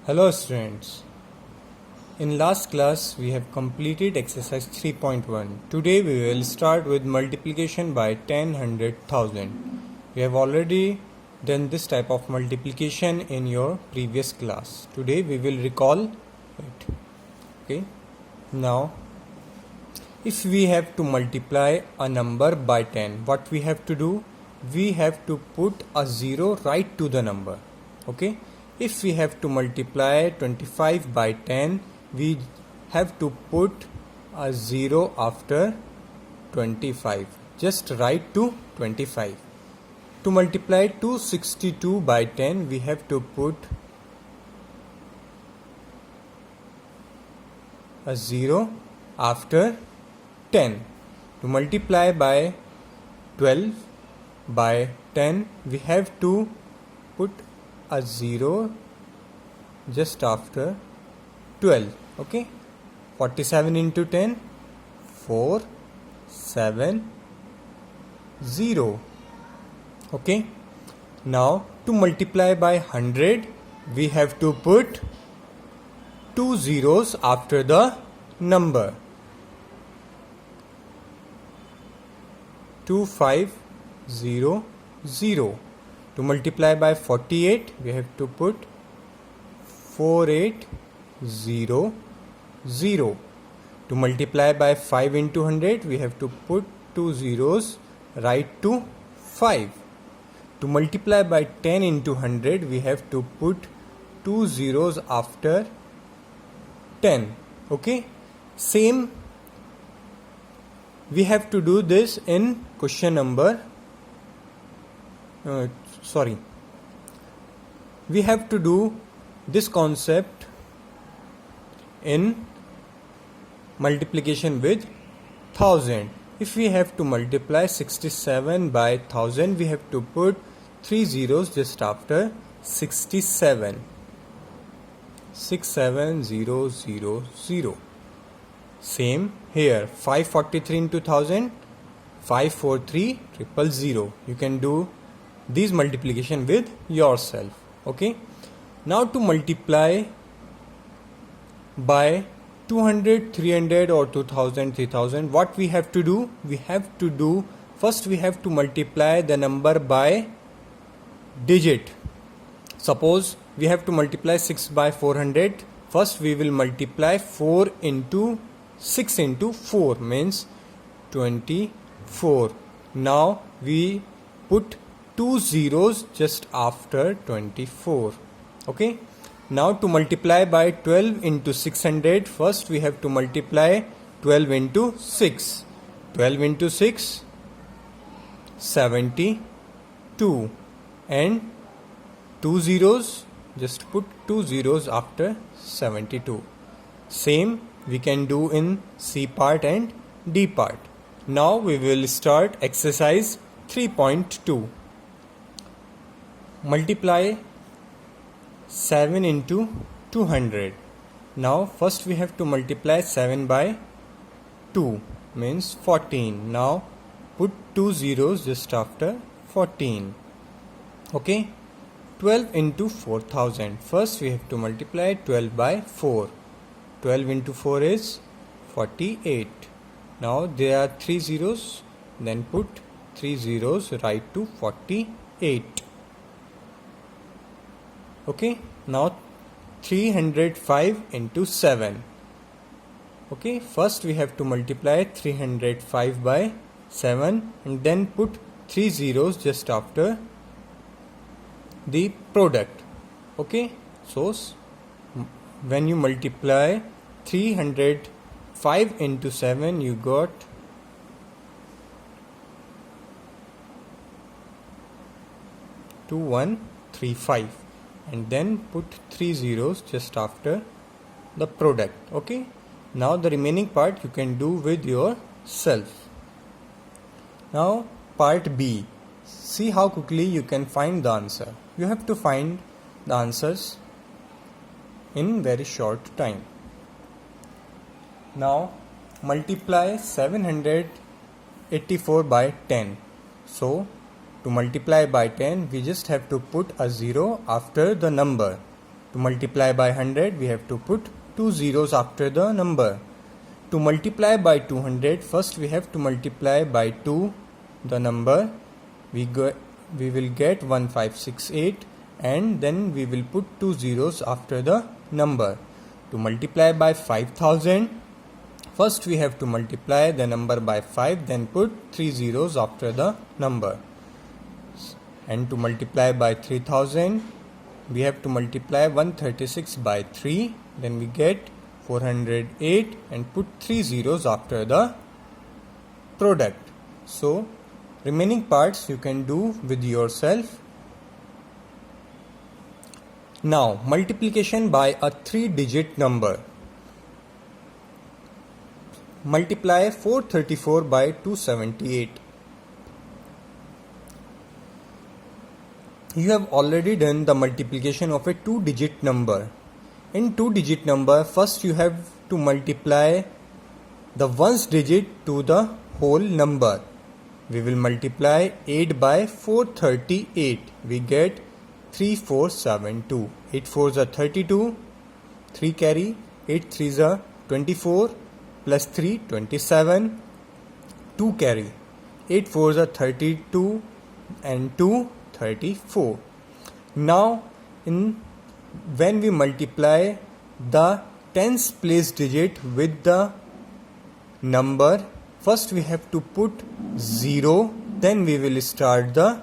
Hello students. In last class we have completed exercise 3.1. Today we will start with multiplication by 10, 100, 1000. We have already done this type of multiplication in your previous class. Today we will recall it. Okay. Now if we have to multiply a number by 10, what we have to do? We have to put a 0 right to the number. Okay. If we have to multiply 25 by 10, we have to put a 0 after 25. Just write to 25. To multiply 262 by 10, we have to put a 0 after 10. To multiply by 12 by 10, we have to put a 0 just after 12. Okay, 47 into 10, 4, 7, 0. Okay, now to multiply by 100, we have to put 2 zeros after the number. 2500. To multiply by 48, we have to put 4800. To multiply by 5 into 100, we have to put 2 zeros right to 5. To multiply by 10 into 100, we have to put 2 zeros after 10. Okay, same we have to do this in question number we have to do this concept in multiplication with 1000. If we have to multiply 67 by 1000, we have to put 3 zeros just after 67. 67000. Same here, 543 into 1000, 543,000. You can do these multiplication with yourself. Okay, now to multiply by 200, 300 or 2000, 3000, what we have to do? We have to do, first we have to multiply the number by digit. Suppose we have to multiply 6 by 400. First we will multiply 4 into 6 into 4 means 24. Now we put 2 zeros just after 24. Okay, now to multiply by 12 into 600, first we have to multiply 12 into 6. 12 into 6, 72, and 2 zeros, just put 2 zeros after 72. Same we can do in C part and D part. Now we will start exercise 3.2. Multiply 7 into 200. Now first we have to multiply 7 by 2 means 14. Now put 2 zeros just after 14. Okay, 12 into 4000. First we have to multiply 12 by 4. 12 into 4 is 48. Now there are 3 zeros, then put 3 zeros right to 48. Okay, now 305 into 7. Okay, first we have to multiply 305 by 7 and then put 3 zeros just after the product. Okay, so when you multiply 305 into 7, you got 2135 and then put 3 zeros just after the product. Okay, now the remaining part you can do with yourself. Now part B, see how quickly you can find the answer. You have to find the answers in very short time. Now multiply 784 by 10. So to multiply by 10, we just have to put a 0 after the number. To multiply by 100, we have to put 2 zeros after the number. To multiply by 200, first we have to multiply by 2 the number. We will get 1568, and then we will put 2 zeros after the number. To multiply by 5000, first we have to multiply the number by 5, then put 3 zeros after the number. And to multiply by 3000, we have to multiply 136 by 3, then we get 408 and put 3 zeros after the product. So remaining parts you can do with yourself. Now multiplication by a 3-digit number. Multiply 434 by 278. You have already done the multiplication of a 2-digit number. In 2-digit number, first you have to multiply the ones digit to the whole number. We will multiply 8 by 438. We get 3472. 8 4s are 32. 3 carry. 8 3s are 24. Plus 3 27. 2 carry. 8 4s are 32 and 2 34. Now when we multiply the tens place digit with the number, first we have to put 0, then we will start the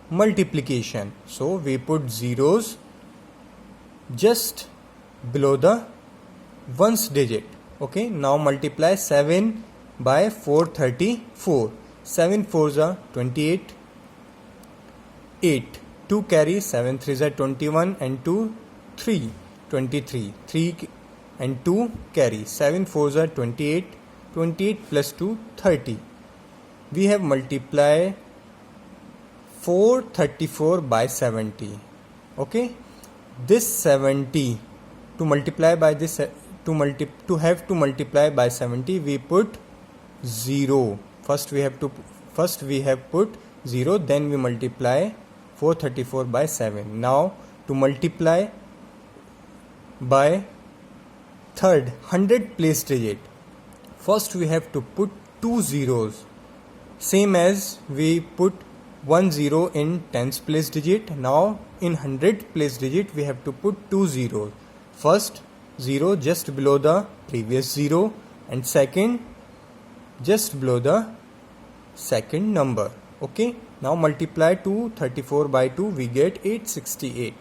multiplication. So we put zeros just below the ones digit. Okay, now multiply 7 by 434. 7 4s are 28. 8. 2 carry. 7 3s are 21 and 2 3 23. 3 and 2 carry. 7 4s are 28. 28 plus 2 30. We have multiplied 434 by 70. Okay, this 70 to multiply by this to have to multiply by 70, we put 0. First we have put 0, then we multiply 434 by 7. Now to multiply by third 100 place digit, first we have to put 2 zeros, same as we put 1 zero in tens place digit. Now in 100 place digit we have to put 2 zeros. First 0 just below the previous 0, and second just below the second number. Okay, now multiply 234 by 2, we get 868.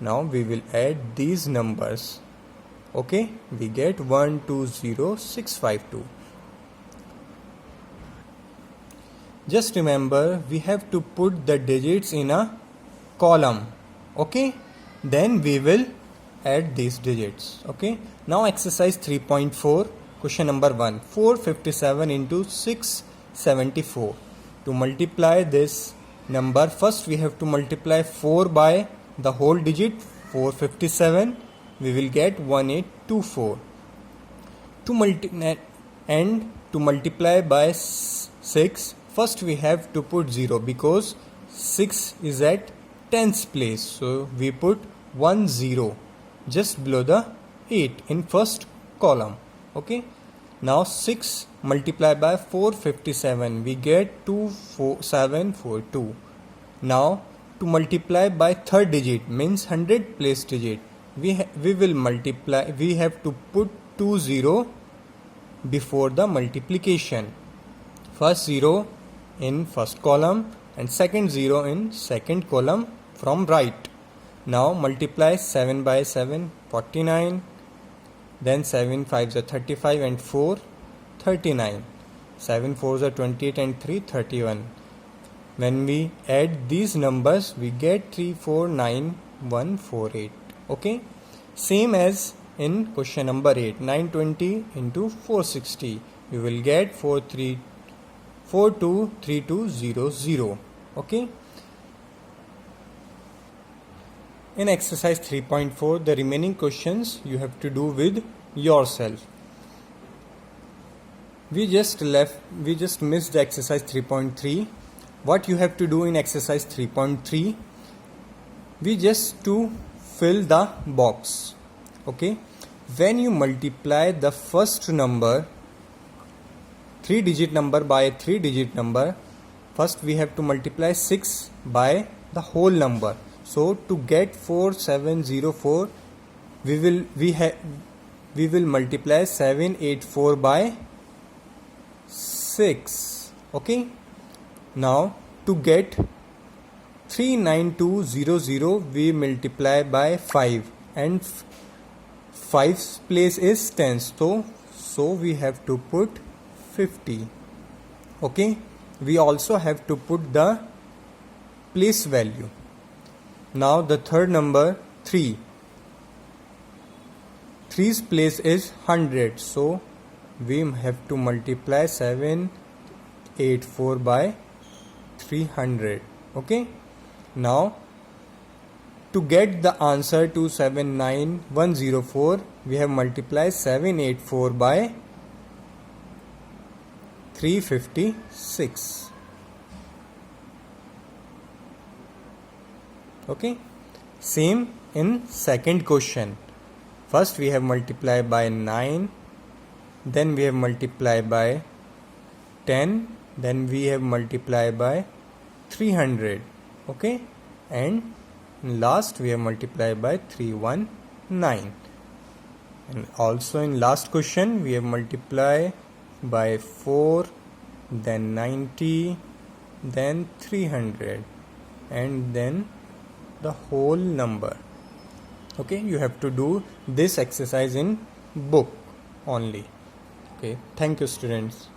Now we will add these numbers. Okay, we get 120652. Just remember, we have to put the digits in a column. Okay, then we will add these digits. Okay, now exercise 3.4, question number 1. 457 into 674. To multiply this number, first we have to multiply 4 by the whole digit 457. We will get 1824. To multiply by 6, first we have to put 0 because 6 is at tens place. So we put 1 0 just below the 8 in first column. Okay, now 6 multiplied by 457, we get 24742. Now to multiply by third digit, means 100 place digit, we will multiply, we have to put 2 0 before the multiplication. First 0 in first column and second 0 in second column from right. Now multiply 7 by 7, 49. Then 7 5s are 35 and 4 39. 7 4s are 28 and 3 31. When we add these numbers, we get 349148. Okay, same as in question number 8, 920 into 460, we will get 423200. Okay, in exercise 3.4, the remaining questions you have to do with yourself. We just missed the exercise 3.3. What you have to do in exercise 3.3, we just to fill the box. Okay, when you multiply the first number, 3-digit number by a 3-digit number, first we have to multiply 6 by the whole number. So to get 4704, we will multiply 784 by 6. Okay, now to get 39200, we multiply by 5, and 5's place is 10, so we have to put 50. Okay, we also have to put the place value. Now the third number, 3. 3's place is 100, so we have to multiply 784 by 300. Okay, now to get the answer to 79104, we have multiplied 784 by 356. Okay, same in second question. First we have multiplied by 9, then we have multiplied by 10, then we have multiplied by 300. Okay, and last we have multiplied by 319. And also in last question we have multiplied by 4, then 90, then 300, and then the whole number. Okay, you have to do this exercise in book only. Okay, thank you students.